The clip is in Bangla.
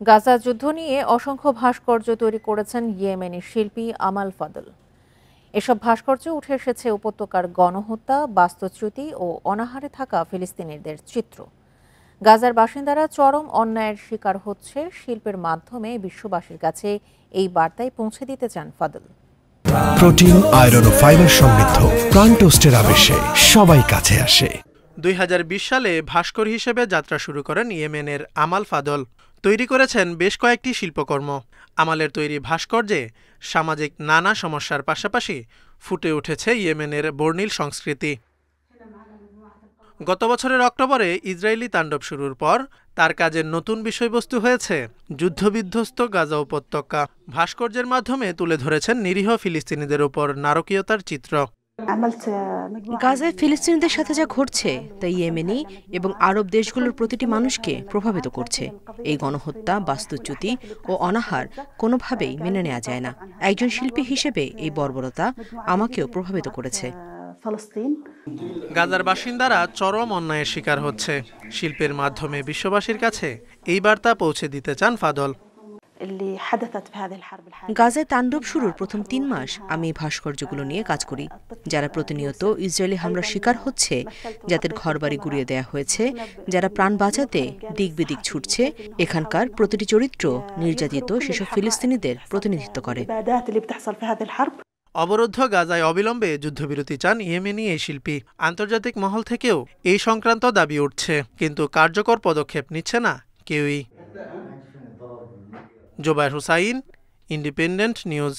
গাজা যুদ্ধ নিয়ে অসংখ্য ভাস্কর্য তৈরি করেছেন ইয়েমেনি শিল্পী আমাল ফাদল। এসব ভাস্কর্য উঠে এসেছে উপত্যকার গণহত্যা, বাস্তুচ্যুতি ও অনাহারে থাকা ফিলিস্তিনিদের চিত্র। গাজার বাসিন্দারা চরম অন্যায়ের শিকার হচ্ছে, শিল্পের মাধ্যমে বিশ্ববাসীর কাছে এই বার্তাই পৌঁছে দিতে চান ফাদল। প্রোটিন, আয়রন ও ফাইবার সমৃদ্ধ প্রাণ টোস্টের আবেশে সবাই কাছে আসে। 2020 সালে ভাস্কর হিসেবে যাত্রা শুরু করেন ইয়েমেনের আমাল ফাদল। তৈরি করেছেন বেশ কয়েকটি শিল্পকর্ম। আমালের তৈরি ভাস্কর্যে সামাজিক নানা সমস্যার পাশাপাশি ফুটে উঠেছে ইয়েমেনের বর্ণিল সংস্কৃতি। গত বছরের অক্টোবরে ইসরায়েলি তাণ্ডব শুরুর পর তার কাজের নতুন বিষয়বস্তু হয়েছে যুদ্ধবিধ্বস্ত গাজা উপত্যকা। ভাস্কর্যের মাধ্যমে তুলে ধরেছেন নিরীহ ফিলিস্তিনিদের উপর নারকীয়তার চিত্র। গাজায় ফিলিস্তিনিদের সাথে যা ঘটছে তা ইয়েমেনি এবং আরব দেশগুলোর প্রতিটি মানুষকে প্রভাবিত করছে। এই গণহত্যা, বাস্তুচ্যুতি ও অনাহার কোনোভাবেই মেনে নেওয়া যায় না। একজন শিল্পী হিসেবে এই বর্বরতা আমাকেও প্রভাবিত করেছে। গাজার বাসিন্দারা চরম অন্যায়ের শিকার হচ্ছে। শিল্পের মাধ্যমে বিশ্ববাসীর কাছে এই বার্তা পৌঁছে দিতে চান ফাদল। গাজায় তাণ্ডব শুরুর প্রথম 3 মাস আমি এই ভাস্কর্যগুলো নিয়ে কাজ করি, যারা প্রতিনিয়ত ইসরায়েলি হামলার শিকার হচ্ছে, যাদের ঘরবাড়ি গুঁড়িয়ে দেয়া হয়েছে, যারা প্রাণ বাঁচাতে দিক বিদিক ছুটছে। এখানকার প্রতিটি চরিত্র নির্যাতিত সেসব ফিলিস্তিনিদের প্রতিনিধিত্ব করে। অবরুদ্ধ গাজায় অবিলম্বে যুদ্ধবিরতি চান ইয়েমেনি এই শিল্পী। আন্তর্জাতিক মহল থেকেও এই সংক্রান্ত দাবি উঠছে, কিন্তু কার্যকর পদক্ষেপ নিচ্ছে না কেউই। Zobayer Hussain, Independent news.